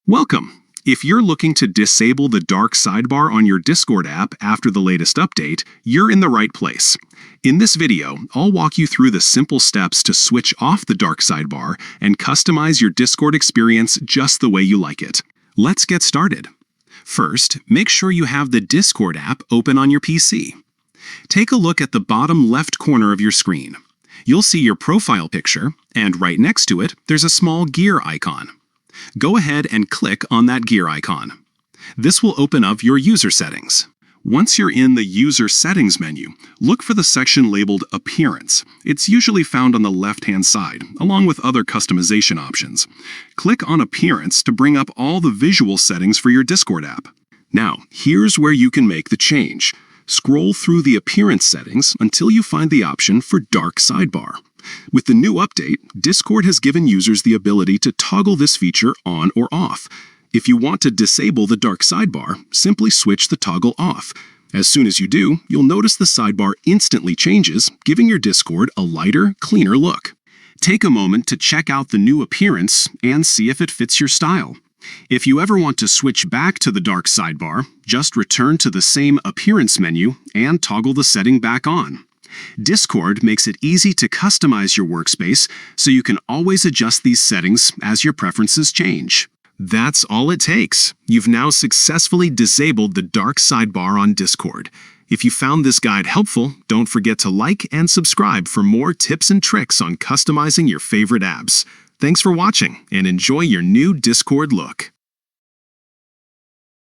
Welcome! If you're looking to disable the dark sidebar on your Discord app after the latest update, you're in the right place. In this video, I'll walk you through the simple steps to switch off the dark sidebar and customize your Discord experience just the way you like it. Let's get started. First, make sure you have the Discord app open on your PC. Take a look at the bottom left corner of your screen. You'll see your profile picture, and right next to it, there's a small gear icon. Go ahead and click on that gear icon. This will open up your user settings. Once you're in the User Settings menu, look for the section labeled Appearance. It's usually found on the left-hand side, along with other customization options. Click on Appearance to bring up all the visual settings for your Discord app. Now, here's where you can make the change. Scroll through the Appearance settings until you find the option for Dark Sidebar. With the new update, Discord has given users the ability to toggle this feature on or off. If you want to disable the dark sidebar, simply switch the toggle off. As soon as you do, you'll notice the sidebar instantly changes, giving your Discord a lighter, cleaner look. Take a moment to check out the new appearance and see if it fits your style. If you ever want to switch back to the dark sidebar, just return to the same Appearance menu and toggle the setting back on. Discord makes it easy to customize your workspace, so you can always adjust these settings as your preferences change. That's all it takes. You've now successfully disabled the dark sidebar on Discord. If you found this guide helpful, don't forget to like and subscribe for more tips and tricks on customizing your favorite apps. Thanks for watching, and enjoy your new Discord look.